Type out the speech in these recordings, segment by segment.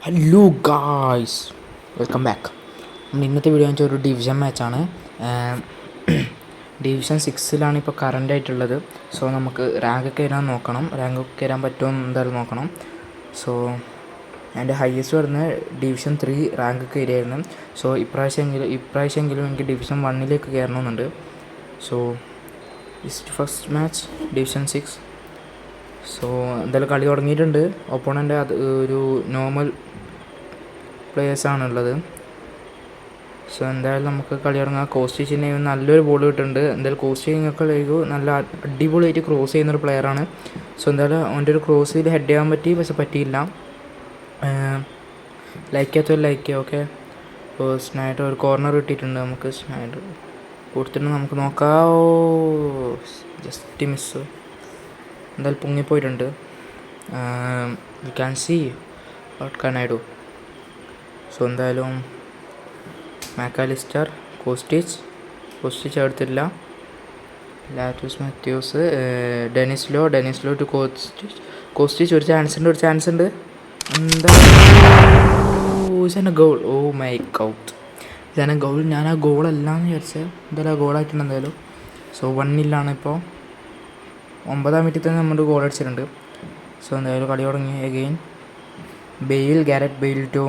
Hello guys, welcome back. നമ്മൾ ഇന്നത്തെ video എന്ന് വെച്ചാൽ ഒരു ഡിവിഷൻ മാച്ചാണ്. ഡിവിഷൻ 6ലാണ് ഇപ്പോൾ കറൻ്റ് ആയിട്ടുള്ളത്. സോ നമുക്ക് റാങ്ക് കയറാൻ നോക്കണം. റാങ്ക് കയറാൻ പറ്റുമോ എന്തായാലും നോക്കണം. സോ എൻ്റെ ഹയസ്റ്റ് വരുന്നത് ഡിവിഷൻ 3 റാങ്ക് കയറിയായിരുന്നു. സോ ഇപ്രാവശ്യമെങ്കിലും എനിക്ക് ഡിവിഷൻ 1ലേക്ക് കയറണമെന്നുണ്ട്. So first match division 6. So എന്തായാലും കളി തുടങ്ങിയിട്ടുണ്ട്. ഒപ്പോണൻ്റ് അത് ഒരു നോർമൽ പ്ലേയേഴ്സാണുള്ളത്. സോ എന്തായാലും നമുക്ക് കളി തുടങ്ങാം. കോസ്റ്റിച്ചിന് നല്ലൊരു ബോൾ കിട്ടുന്നുണ്ട്. എന്തായാലും കോസ്റ്റിങ്ങൊക്കെ നല്ല അടിപൊളിയായിട്ട് ക്രോസ് ചെയ്യുന്നൊരു പ്ലെയറാണ്. സോ എന്തായാലും അവൻ്റെ ഒരു ക്രോസ് ചെയ്ത് ഹെഡ് ചെയ്യാൻ പറ്റി, പക്ഷെ പറ്റിയില്ല. ലൈക്ക് ചെയ്യാത്തൊരു ലൈക്ക് ചെയ്യുക. ഓക്കെ, അപ്പോൾ സ്നൈഡർ ഒരു കോർണർ കിട്ടിയിട്ടുണ്ട്. നമുക്ക് സ്നൈഡർ കൊടുത്തിട്ട് നമുക്ക് നോക്കാം. Oh, just miss. എന്തായാലും പൊങ്ങിപ്പോയിട്ടുണ്ട്. You can see what can I do. So എന്തായാലും മാക്കാലിസ്റ്റർ, കോസ്റ്റിച്ച് എടുത്തില്ല. ലാറ്റൂസ് മാത്യൂസ്, ഡെനിസ്ലോ ടു കോസ്റ്റിച്ച് ഒരു ചാൻസ് ഉണ്ട്. എന്താ ഗോൾ. ഓ മൈ ഗോഡ്, ഇതാണ് ഗോൾ. ഞാൻ ആ ഗോളല്ലാന്ന് വിചാരിച്ചത്. എന്തായാലും ആ ഗോളായിട്ടുണ്ട് എന്തായാലും. സോ 1-0 ഇപ്പോൾ. 9ാം മിനിറ്റിൽ തന്നെ നമ്മൾ ഗോൾ അടിച്ചിട്ടുണ്ട്. സോ എന്തായാലും കളി തുടങ്ങി. അഗെയിൻ ഗാരറ്റ് ബെയിൽ ടു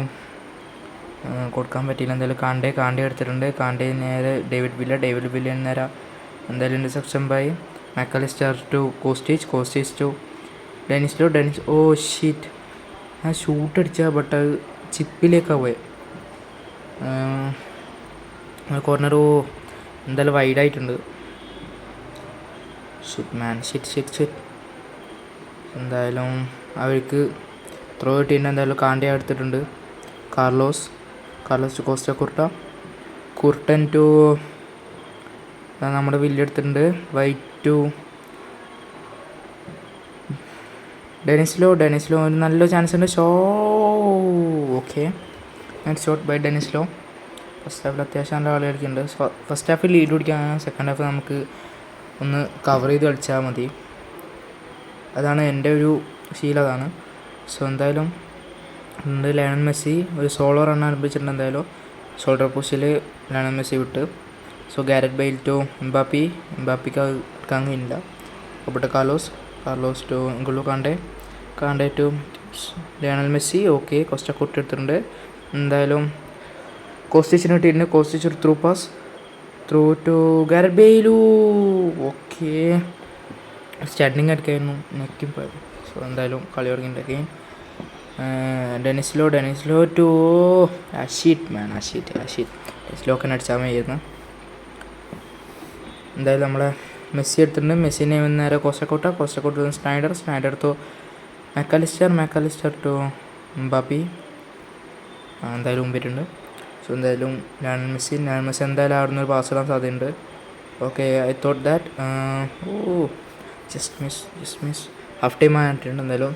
കൊടുക്കാൻ പറ്റിയില്ല. എന്തായാലും കാണ്ടേ എടുത്തിട്ടുണ്ട്. കാണ്ടേ നേരെ ഡേവിഡ് വില്ല നേരെ എന്തായാലും interception by McAllister to Kostic to Denilson. Oh shit, ഞാൻ ഷൂട്ട് അടിച്ച ബട്ട് അത് ചിപ്പിലേക്കാണ് പോയത്. കോർണർ. ഓ എന്തായാലും വൈഡായിട്ടുണ്ട്. ഷിറ്റ്. എന്തായാലും അവർക്ക് ത്രോ കിട്ടിയിട്ട് എന്തായാലും കാണ്ടേ എടുത്തിട്ടുണ്ട്. കാർലോസ് ടു കുർട്ടൻ ടു നമ്മുടെ വില്ല് എടുത്തിട്ടുണ്ട്. വൈറ്റ് ടു ഡെനിസ്ലോ ഒരു നല്ല ചാൻസ് ഉണ്ട്. Okay, shot by Denilson. First ഹാഫിൽ അത്യാവശ്യം നല്ല കളി കളിക്കുന്നുണ്ട്. ഫസ്റ്റ് ഹാഫിൽ ലീഡ് പിടിക്കാൻ, സെക്കൻഡ് ഹാഫ് നമുക്ക് ഒന്ന് കവർ ചെയ്ത് കളിച്ചാൽ മതി. അതാണ് എൻ്റെ ഒരു ശീലം, അതാണ്. സോ എന്തായാലും ലയണൽ മെസ്സി ഒരു സോളോ റൺ ആരംഭിച്ചിട്ടുണ്ട്. എന്തായാലും ഷോൾഡർ പുഷിൽ ലയണൽ മെസ്സി വിട്ട്. സോ ഗാരറ്റ് ബെയിൽ ടു എംബാപ്പിക്ക് എടുക്കാൻ കഴിയില്ല. അപ്പോൾ Carlos to Kante to Lionel Messi. Okay, Costa എടുത്തിട്ടുണ്ട്. എന്തായാലും കോസ്റ്റിച്ചിന് കിട്ടിയിട്ടുണ്ട്. കോസ്റ്റിച്ച് ഒരു through to Gareth Bale. Okay, starting എടുക്കായിരുന്നു, നെക്കും പോയത്. സോ എന്തായാലും കളി തുടങ്ങിയിട്ട് ഡെനിസ്ലോ ടു അഷീറ്റ്. ഡെനിസ്ലോക്കെ അടിച്ചാൽ മതിയായിരുന്നു. എന്തായാലും നമ്മളെ മെസ്സി എടുത്തിട്ടുണ്ട്. മെസ്സിനെ നേരെ കോസ്റ്റക്കോട്ട് Sneijder to McAllister to Mbappe. എന്തായാലും മുമ്പിട്ടുണ്ട്. സോ എന്തായാലും ലയണൽ മെസ്സി എന്തായാലും അവിടെ നിന്ന് ഒരു പാസ് ഇടാൻ സാധ്യതയുണ്ട്. Okay, I thought that. Just miss. Half time ആയിട്ടുണ്ട്. എന്തായാലും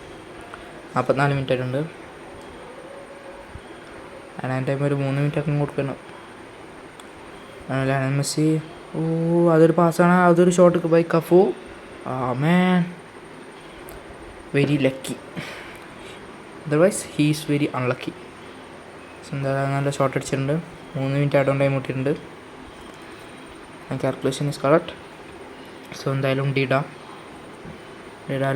44 മിനിറ്റ് ആയിട്ടുണ്ട്. ലയണൽ ടൈം ഒരു 3 മിനിറ്റ് ഒക്കെ കൊടുക്കണം. Lionel Messi. ഓ, അതൊരു പാസ്സാണ്. അതൊരു shot by Cafu. Man, very lucky. Otherwise he's very unlucky. So എന്തായാലും നല്ല ഷോട്ട് അടിച്ചിട്ടുണ്ട്. 3 മിനിറ്റ് ആഡ് ഓൺ ടൈം കിട്ടിയിട്ടുണ്ട്. Calculation is correct. സോ എന്തായാലും ഡിഡ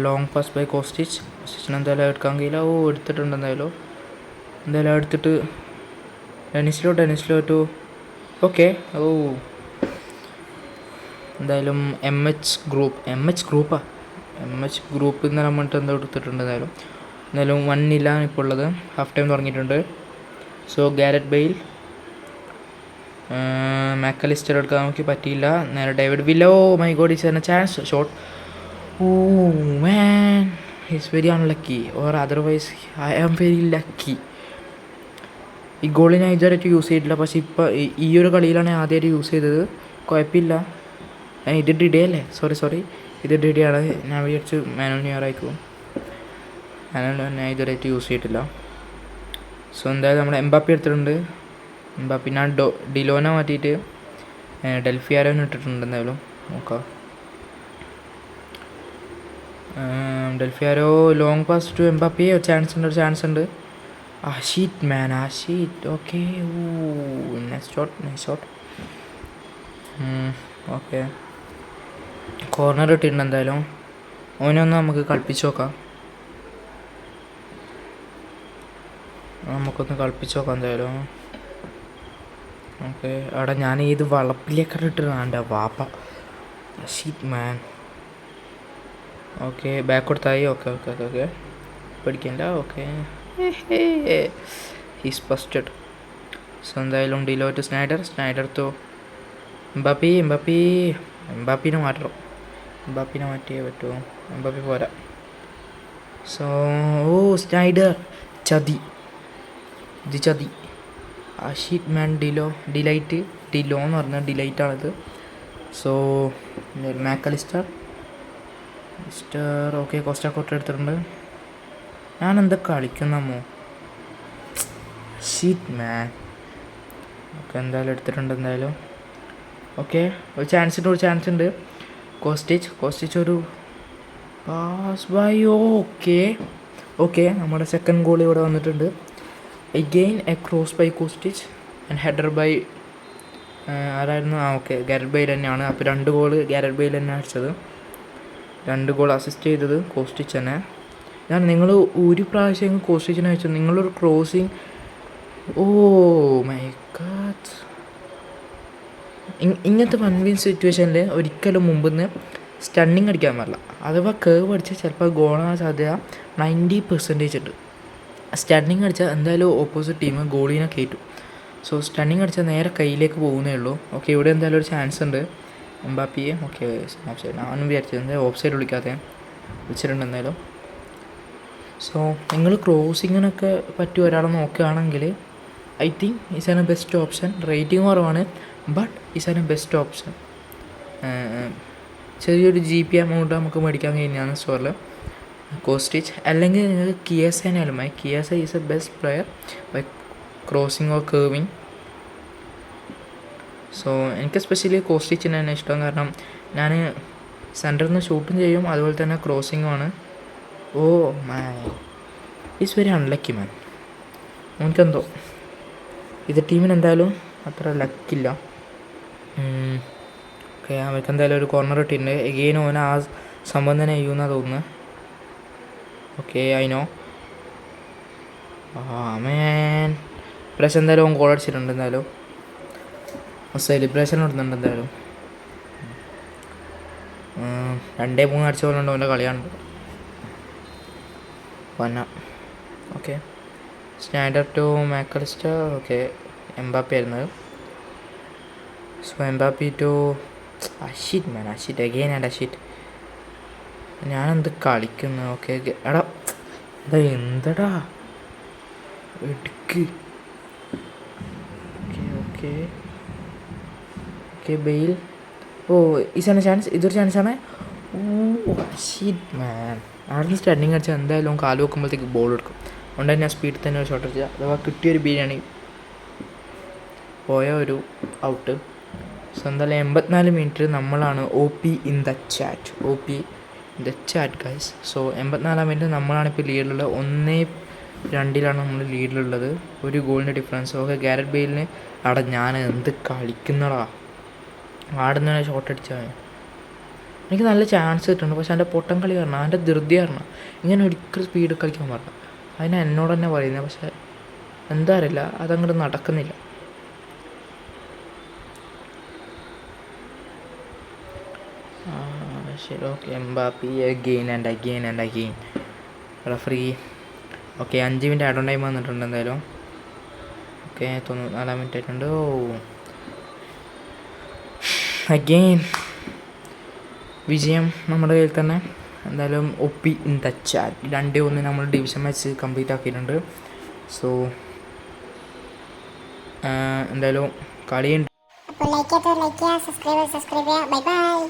ലോങ് പാസ് ബൈ കോസ്റ്റിച്ചിന് എന്തായാലും എടുക്കാൻ കഴിയില്ല. ഓ, എടുത്തിട്ടുണ്ട്. എന്തായാലും എടുത്തിട്ട് ഡെനിസ്ലോ ടു ഓക്കെ. ഓ, എന്തായാലും എം എച്ച് ഗ്രൂപ്പ് എന്ന് പറഞ്ഞിട്ട് എന്താ എടുത്തിട്ടുണ്ട്. എന്തായാലും 1-0 ഇപ്പോൾ ഉള്ളത്. ഹാഫ് ടൈം തുടങ്ങിയിട്ടുണ്ട്. സോ ഗാരറ്റ് ബെയിൽ മാക്കാലിസ്റ്റർ എടുക്കാൻ നോക്കി, പറ്റിയില്ല. നേരെ David Villa. Oh my God, is a chance shot. Oh man, is very unlucky or otherwise I am very lucky. ഈ ഗോൾ ഞാൻ ഇതുവരെയായിട്ട് യൂസ് ചെയ്തിട്ടില്ല, പക്ഷേ ഇപ്പോൾ ഈ ഒരു കളിയിലാണ് ആദ്യമായിട്ട് യൂസ് ചെയ്തത്. കുഴപ്പമില്ല. ഇത് ഡിഡേ അല്ലേ? സോറി, ഇത് ഡിഡേ ആണ്. ഞാൻ വിചാരിച്ചു മാനുവൽ ന്യൂയർ ആയിരിക്കും. ഞാൻ ഇതുവരെയായിട്ട് യൂസ് ചെയ്തിട്ടില്ല. സോ എന്തായാലും നമ്മൾ എംബാപ്പി എടുത്തിട്ടുണ്ട്. ഞാൻ ഡിലോനെ മാറ്റിയിട്ട് ഡെൽഫിയാരോനെ ഇട്ടിട്ടുണ്ട്. എന്തായാലും നോക്കാം. Del Piero long pass to Mbappe. Chance ഉണ്ട്. Shit man shit. Okay. Nice shot. Okay, corner ഇട്ടിട്ടുണ്ട്. എന്തായാലും ഓനൊന്ന് നമുക്ക് കളിപ്പിച്ച് നോക്കാം. എന്തായാലും. ഓക്കെ, അവിടെ ഞാൻ ഏത് വളപ്പിലേക്കാണ് ഇട്ടിരുന്നത് എൻ്റെ വാപ്പ. Shit man. ഓക്കെ, ബാക്ക് കൊടുത്തായി. ഓക്കെ പഠിക്കണ്ട. Okay, he's busted. സോ എന്തായാലും ഡിലോ ടു സ്നൈഡർ ടു എംബാപ്പിനെ മാറ്റണം. എംബാപ്പിനെ മാറ്റിയേ പറ്റുമോ? എംബാപ്പി പോരാ. സോ സ്നൈഡർ ചതി. Shit man. ഡിലോ എന്ന് പറഞ്ഞാൽ ഡിലൈറ്റാണിത്. So Mac Allister. ഓക്കെ, കോസ്റ്റ എടുത്തിട്ടുണ്ട്. ഞാനെന്താ കളിക്കുന്നമോ? Sheet man. ഓക്കെ, എന്തായാലും എടുത്തിട്ടുണ്ട്. എന്തായാലും ഓക്കെ, ഒരു ചാൻസ് ഉണ്ട്. കോസ്റ്റിച്ച് ഒരു പാസ് ബൈ. ഓക്കെ, നമ്മുടെ സെക്കൻഡ് ഗോൾ ഇവിടെ വന്നിട്ടുണ്ട്. Again a cross by Kostic and header by ആരായിരുന്നു? ഓക്കെ, ഗാരറ്റ് ബെയ്ൽ തന്നെയാണ്. അപ്പോൾ 2 ഗോൾ ഗാരറ്റ് ബെയ്ൽ തന്നെ അടിച്ചത്. 2 ഗോൾ അസിസ്റ്റ് ചെയ്തത് കോസ്റ്റിച്ച് തന്നെ. നിങ്ങൾ ഒരു പ്രാവശ്യം കോസ്റ്റിച്ചിനെ വെച്ചു. നിങ്ങളൊരു ക്രോസിങ്. My God. ഇങ്ങനത്തെ 1v1 സിറ്റുവേഷനിൽ ഒരിക്കലും മുമ്പിന്ന് സ്റ്റണ്ണിങ് അടിക്കാൻ പാടില്ല. അഥവാ കേവ് അടിച്ചാൽ ചിലപ്പോൾ ഗോളാകാൻ സാധ്യത 90% ഉണ്ട്. സ്റ്റണ്ണിങ് അടിച്ചാൽ എന്തായാലും ഓപ്പോസിറ്റ് ടീം ഗോളീനെ കയറ്റും. സോ സ്റ്റണ്ണിങ് അടിച്ചാൽ നേരെ കയ്യിലേക്ക് പോകുന്നേ ഉള്ളൂ. ഓക്കെ, ഇവിടെ എന്തായാലും ഒരു ചാൻസ് ഉണ്ട് എംബാപ്പിയെ. Okay, of side. ഞാനും വിചാരിച്ചത് ഓഫ് സൈഡ് വിളിച്ചിട്ടുണ്ട് എന്തായാലും. സോ നിങ്ങൾ ക്രോസിങ്ങിനൊക്കെ പറ്റിയ ഒരാളെ നോക്കുകയാണെങ്കിൽ I think is an a best option. Rating കുറവാണ്, but is an a best option. ചെറിയൊരു GP എമൗണ്ട് നമുക്ക് മേടിക്കാൻ കഴിഞ്ഞാണ് സ്റ്റോറിൽ. കോസ്റ്റിച്ച് അല്ലെങ്കിൽ നിങ്ങൾക്ക് കിയസേനായാലും മതി. Chiesa is a best player by crossing or curving. So എനിക്ക് എസ്പെഷ്യലി കോസ്റ്റിച്ചിന് തന്നെ ഇഷ്ടം. കാരണം ഞാൻ സെൻറ്ററിൽ നിന്ന് ഷൂട്ടും ചെയ്യും, അതുപോലെ തന്നെ ക്രോസിങ്ങുമാണ്. മൈ ഈസ് വെരി അൺലക്കി മാൻ. നമുക്കെന്തോ ഇത് ടീമിന് എന്തായാലും അത്ര ലക്കില്ല. ഓക്കെ, അവർക്ക് എന്തായാലും ഒരു കോർണർ ഇട്ടിട്ടുണ്ട്. എഗെയിൻ ഓന ആ സംഭവം തന്നെ ചെയ്യുമെന്നാണ് തോന്നുന്നത്. ഓക്കെ, അതിനോ മേൻ പ്രശ്നം. എന്തായാലും ഓൻ ഗോൾ അടിച്ചിട്ടുണ്ട്. എന്തായാലും സെലിബ്രേഷൻ ഇടുന്നുണ്ട്. എന്തായാലും 2-3 അടിച്ച പോലെ ഉണ്ട്. ഓൻ്റെ കളിയാണ് okay, Sneijder to Mac Allister. Okay, Mbappe ആയിരുന്നത്. സോ എംബാപ്പി ടു അഷീറ്റ് അഗെയിൻ ആൻഡ് അഷീറ്റ്. ഞാനെന്ത് കളിക്കുന്നു? ഓക്കെ, എടാ എന്തടാ എടുക്ക്. Okay Bale. ഈസാണ് ചാൻസ്. ഇതൊരു ചാൻസാണ്. ഷീറ്റ് മാൻ. ആദ്യം സ്റ്റണ്ടിങ് അടിച്ചാൽ എന്തായാലും കാല് വെക്കുമ്പോഴത്തേക്ക് ബോൾ എടുക്കും. അതുകൊണ്ട് തന്നെ സ്പീഡിൽ തന്നെ ഒരു ഷോട്ട് അടിച്ചാൽ അഥവാ കിട്ടിയൊരു ബിരിയാണി പോയ ഒരു ഔട്ട്. സോ എന്തായാലും 84 മിനിറ്റിൽ നമ്മളാണ് OP in the chat guys. So 84 minute നമ്മളാണ് ഇപ്പോൾ ലീഡിലുള്ളത്. 1-2 നമ്മൾ ലീഡിലുള്ളത്. ഒരു ഗോളിൻ്റെ ഡിഫറൻസ്. ഓക്കെ, ഗാരറ്റ് ബെയിലിന് അവിടെ ഞാൻ എന്ത് കളിക്കുന്നടാ. അവിടെ നിന്ന് ഷോട്ട് അടിച്ചാൽ എനിക്ക് നല്ല ചാൻസ് കിട്ടുന്നുണ്ട്. പക്ഷെ എൻ്റെ പൊട്ടൻ കളി കാരണം, എൻ്റെ ധൃതി കാരണം ഇങ്ങനെ ഒരിക്കലും സ്പീഡ് കളിക്കാൻ പാടില്ല. അതിന് എന്നോട് തന്നെ പറയുന്നത്. പക്ഷേ എന്താ അറിയില്ല, അതങ്ങോട്ട് നടക്കുന്നില്ല. ശരി, okay. Mbappé again and again. Referee. Okay, 5 minute add on time വന്നിട്ടുണ്ട്. എന്തായാലും ഓക്കെ, 94 മിനിറ്റ് ആയിട്ടുണ്ട്. അഗെയിൻ വിജയം നമ്മുടെ കയ്യിൽ തന്നെ. എന്തായാലും OP ഇൻ ദ ചാറ്റ് 2-1 നമ്മൾ ഡിവിഷൻ മാച്ച് കംപ്ലീറ്റ് ആക്കിയിട്ടുണ്ട്. സോ എന്തായാലും കളിയുണ്ട്. അപ്പോൾ ലൈക്ക് ചെയ്യുക, സബ്സ്ക്രൈബ് ചെയ്യുക. Bye bye.